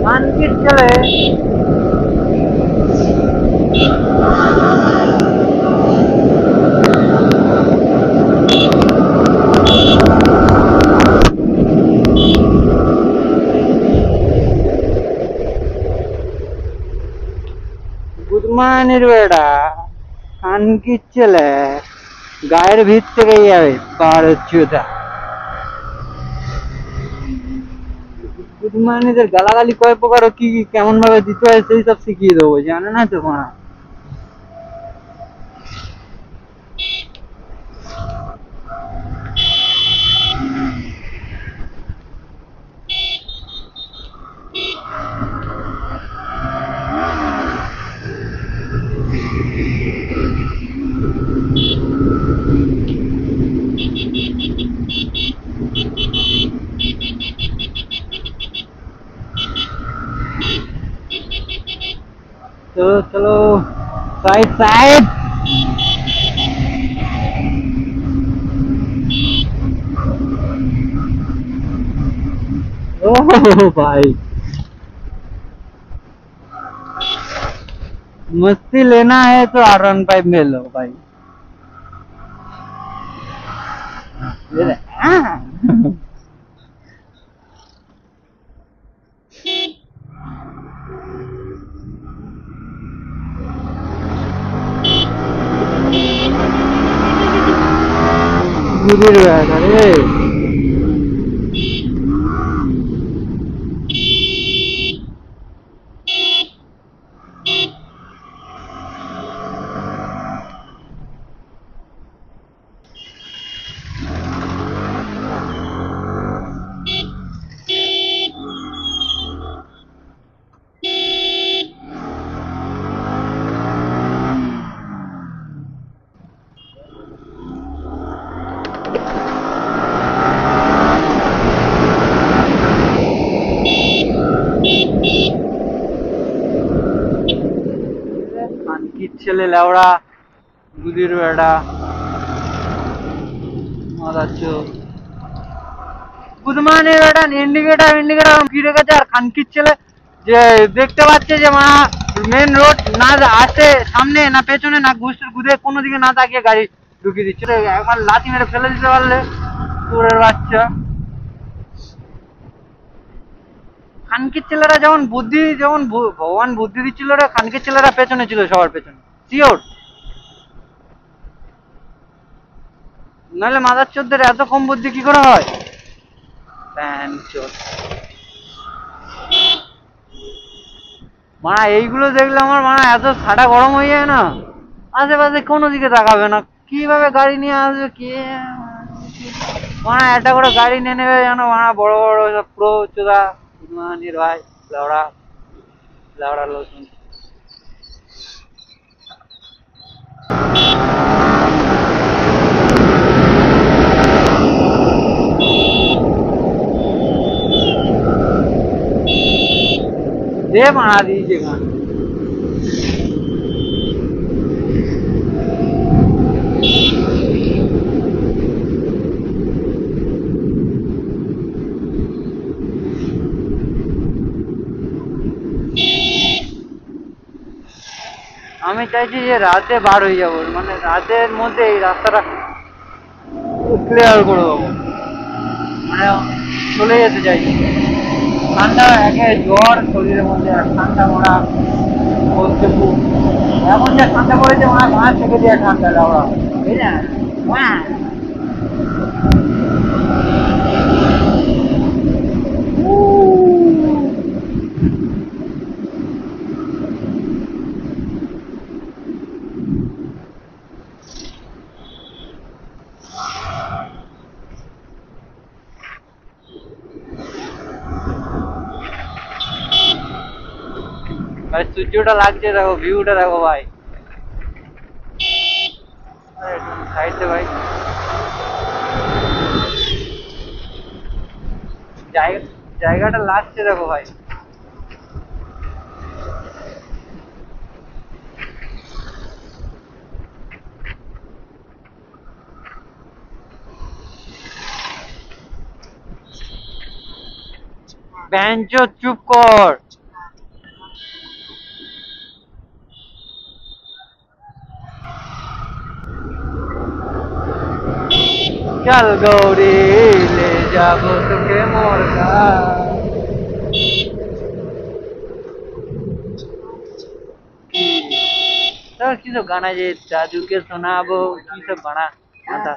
মানকির ছেলে বুধমানের বেড়া কানকির ছেলে গায়ের ভিত থেকে যাবে পাহাড়ের চুদা বুধমানিদের গালাগালি কয় প্রকার কি কি কেমন ভাবে দিতে হয় সেই সব শিখিয়ে দেবো জানে না তো মা चलो चलो साइड साइड ओह भाई मस्ती लेना है तो R15 में लो भाई গুদির বেড়া রে ছেলে লেওড়া গুদির বেড়া বুধমানের বেড়া ইন্ডিকেটার কি রেখেছে আর খানকির ছেলে যে দেখতে পাচ্ছে যে মা মেন রোড না আসে সামনে না পেছনে না গুদে কোনো দিকে না তাকিয়ে গাড়ি ঢুকিয়ে দিচ্ছে একবার লাথি মেরে ফেলে দিতে পারলে তোরের বাচ্চা খানকির ছেলেরা যেমন ভগবান বুদ্ধি দিচ্ছিল রে খানকির ছেলেরা পেছনে ছিল সবার পেছনে শিওর নাহলে মাদার চোদ্দের এত কম বুদ্ধি কি করে হয় মানা এইগুলো দেখলে আমার মানা এত ছাটা গরম হয়ে যায় না আশেপাশে কোনো দিকে তাকাবে না কিভাবে গাড়ি নিয়ে আসবে কে মানা একটা করে গাড়ি নিয়ে নেবে যেন মানা বড় বড় সব প্রো চোদা ভাই লাউড়া লাউড়া লোক दे बना दीजिए गाना আমি চাইছি যে রাতে বার হয়ে যাবো মানে রাতের মধ্যে এই রাস্তাটা ক্লিয়ার করে দেবো মানে চলে যেতে চাইছি ঠান্ডা একে জ্বর শরীরের মধ্যে আর ঠান্ডা মরা বলছে খুব এখন যা ঠান্ডা পড়েছে মা ঘাস থেকে দিয়ে ঠান্ডা লাউড়া এই না ভাই সূর্যটা লাগছে দেখো ভিউটা দেখো ভাই সাইডে ভাই জায়গাটা লাগছে দেখো ভাই বেঞ্চো চুপ কর चल गौरी ले जाबो तुके मोर तो की सब गाना जे दादू के सुनाबो की सब बना आता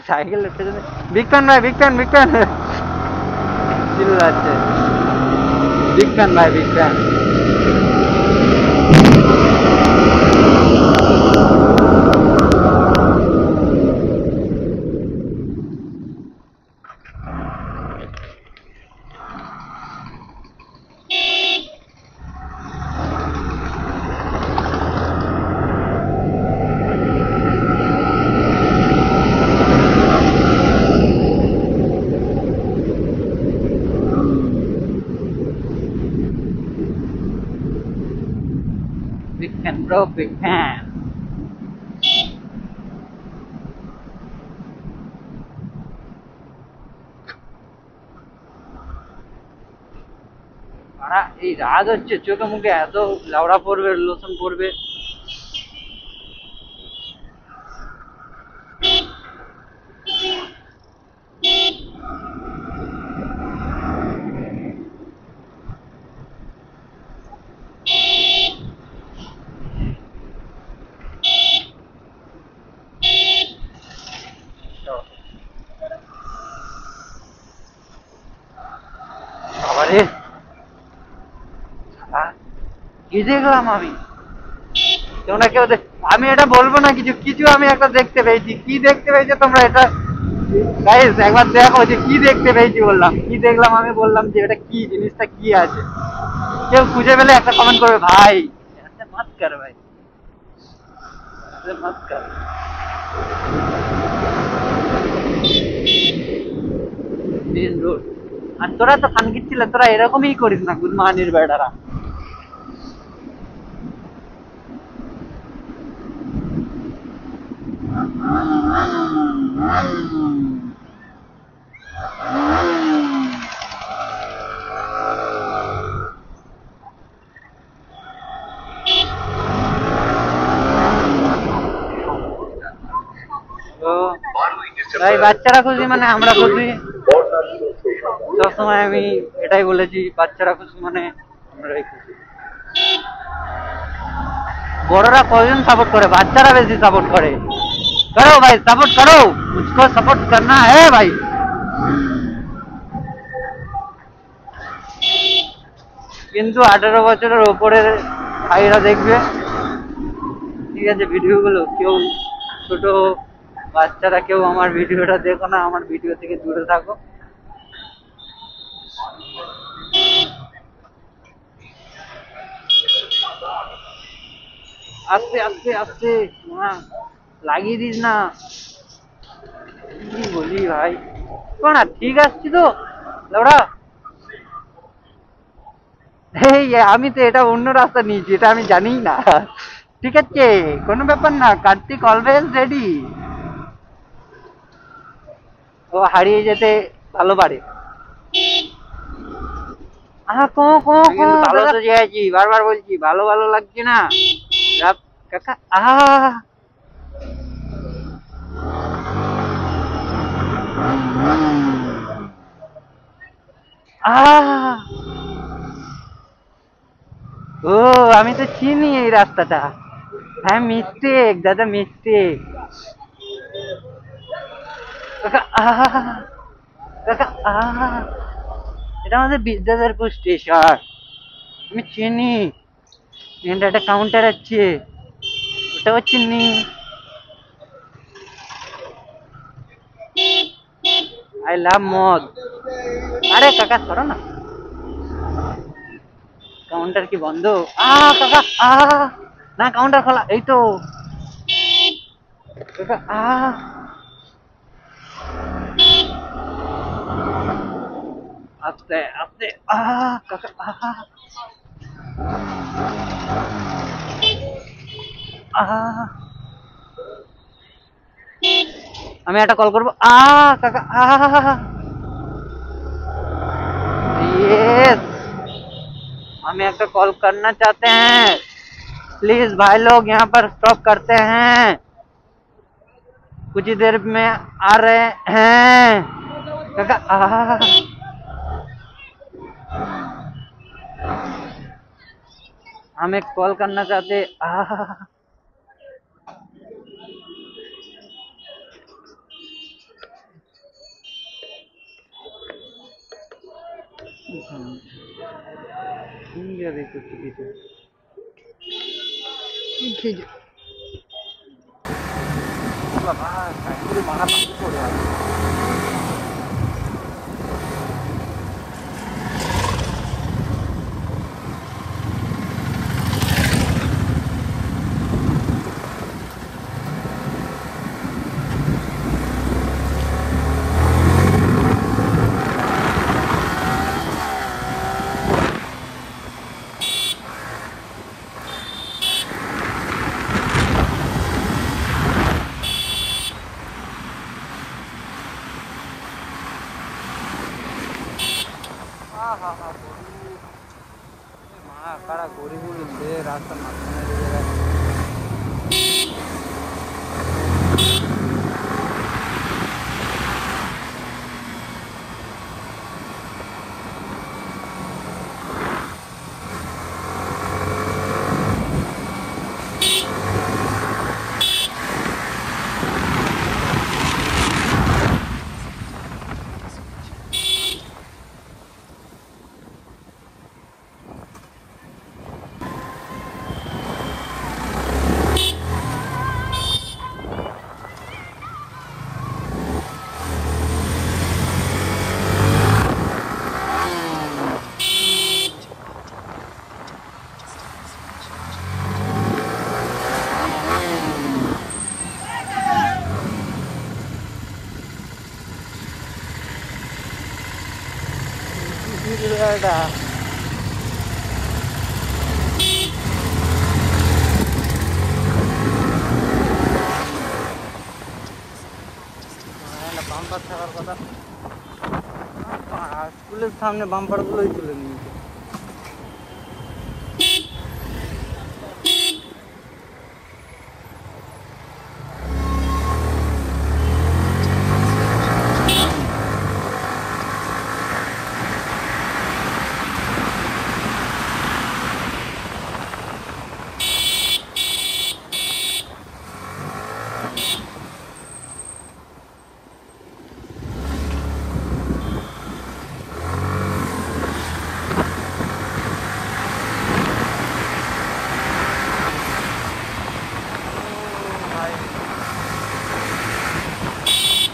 সাইকেল পেছনে বিগ ফ্যান ভাই বিগ ফ্যান চিল্লাচ্ছে বিগ ফ্যান ভাই big fan Big fan bro, big fan. এই রাত হচ্ছে চোখে মুখে এত লাউড়া পড়বে লোশন পড়বে বাবারে কি দেখলাম আমি তোমরা কেউ আমি এটা বলবো না কিছু কিছু আমি একটা দেখতে পেয়েছি কি দেখতে পেয়েছো তোমরা এটা গাইস একবার দেখো যে কি দেখতে পেয়েছি বললাম কি দেখলাম আমি বললাম যে এটা কি জিনিসটা কি আছে কেউ খুঁজে পেলে একটা কমেন্ট করবে ভাই মত কর ভাই মত কর মেন রোড আর তোরা তো খানকির ছিল তোরা এরকমই করিস না গুদমানির বেড়ারা ভাই বাচ্চারা খুশি মানে আমরা খুশি সবসময় আমি এটাই বলেছি বাচ্চারা খুশি মানে আমরাই খুশি বড়রা কজন সাপোর্ট করে বাচ্চারা বেশি সাপোর্ট করে करो भाई सपोर्ट करो मुझको सपोर्ट करना है भाई কিন্তু 18 বছরের উপরের ভাইরা দেখবে ঠিক আছে ভিডিওগুলো কেউ ছোট বাচ্চারা কেউ আমার ভিডিওটা দেখো না আমার ভিডিও থেকে দূরে থাকো আস্তে আস্তে আস্তে লাগিয়ে দিস না কি বলি ভাই কোন ঠিক আসছি তো লাউড়া এই আমি তো এটা অন্য রাস্তা নিয়েছি, এটা আমি জানি না। ঠিক আছে, কোনো ব্যাপার না, কার্তিক অলওয়েজ রেডি। ও হারিয়ে যেতে ভালো পারে। ভালো তো যাইছি, বারবার বলছি ভালো ভালো লাগছে না। কাকা ও আমি তো চিনি এই রাস্তাটা। হ্যাঁ মিস্টেক দাদা, মিস্টেক। কাকা কাকা এটা আমাদের বিদ্যাধরপুর স্টেশন, আমি চিনি। এখানটা একটা কাউন্টার আছে, ওটাও চিনি। আই লাভ মদ। আরে কাকা সরো না, কাউন্টার কি বন্ধ? কাকা না, কাউন্টার খোলা, এই তো। কাকা আস্তে আস্তে কাকা আমি একটা কল করবো। काका यस, हमें एक कॉल करना चाहते हैं, प्लीज भाई लोग यहाँ पर स्टॉप करते हैं, कुछ ही देर में आ रहे हैं। काका हमें कॉल करना चाहते। কারা গরিব বলেছে রাস্তার মাঝখানে রেখে গেছে। এটা বাম্পার থাকার কথা, স্কুলের সামনে বাম্পার গুলোই তুলে নিয়েছে।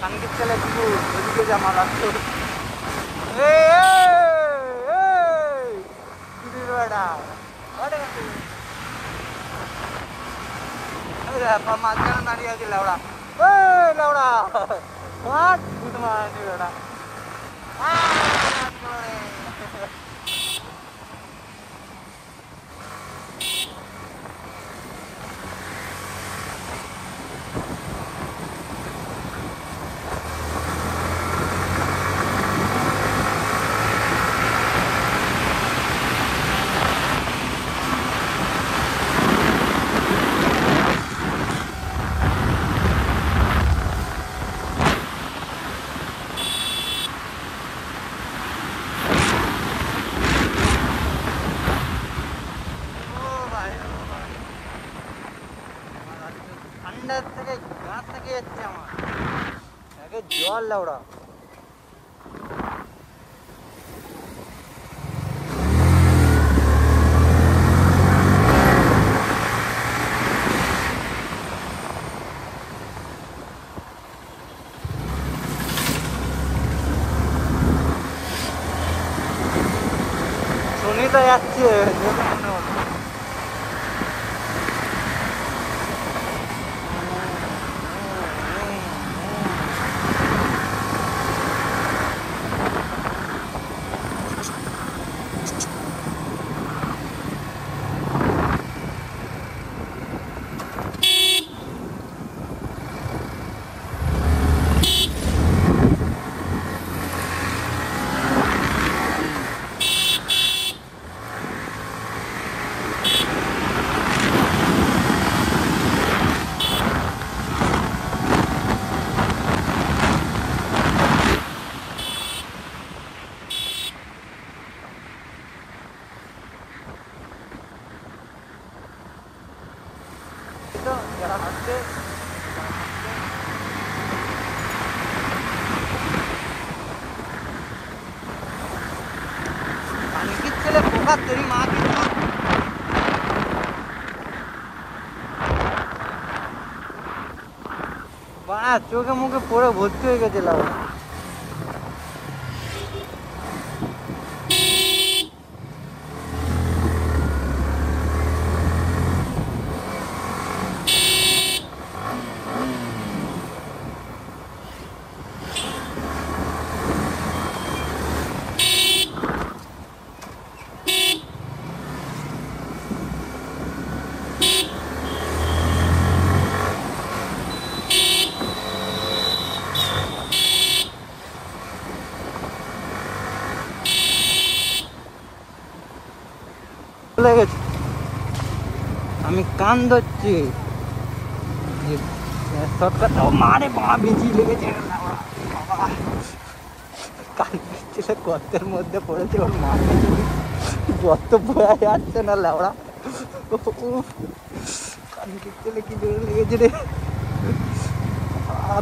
সঙ্গীত চলে দিবু ওদিকে জামা রাখতো। মাঝখানে দাঁড়িয়ে আছে লেওড়া, লেওড়া ঠান্ডার থেকে গাছ থেকে যাচ্ছে আমার আগে জল লাউড়া। সুনিতা যাচ্ছে দেখে মনে হলো। তো যারা হাঁটছে পানির ছেলে পোকা তৈরি মা কিন্তু বাড়া চোখে মুখে পড়ে ভর্তি হয়ে গেছে লাউ। চলে গেছে আমি কান ধরছি শর্টকাট মারে বাঁ বেশি লেগেছে কান ছেলে গর্তের মধ্যে পড়েছে ওর মা গর্ত বোঝা যাচ্ছে না লেওড়া কান ছেলে কি জোরে লেগেছে রে।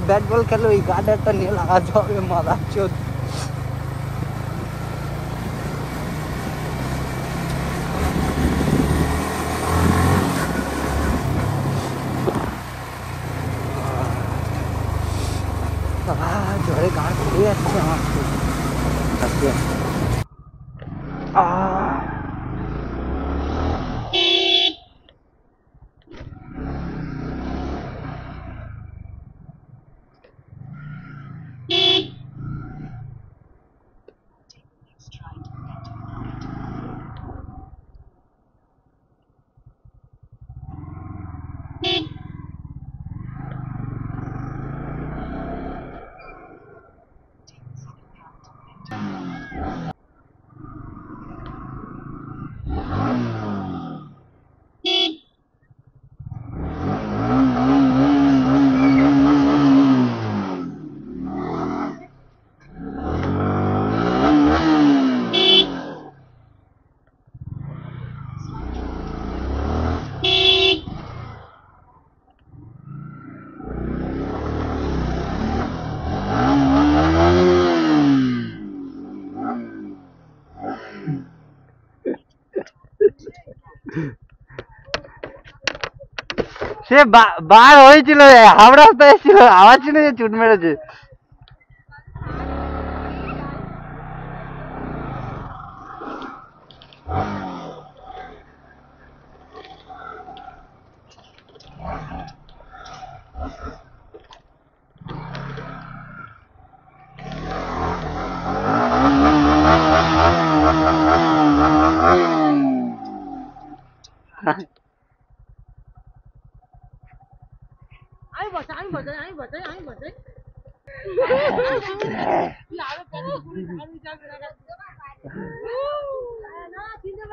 ব্যাট বল খেলে ওই গার্ডারটা নিয়ে লাগাতে হবে মাদার চোদ। ঝড়ে গান ঘুরে যাচ্ছে আমার সে বার হয়েছিল হাওড়া রাস্তায় এসেছিল আওয়াজ শুনে যে চুট মেরেছে। আমি বসাই আরো কেন না চিনতে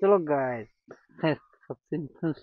चलो गाइस सब सिंपल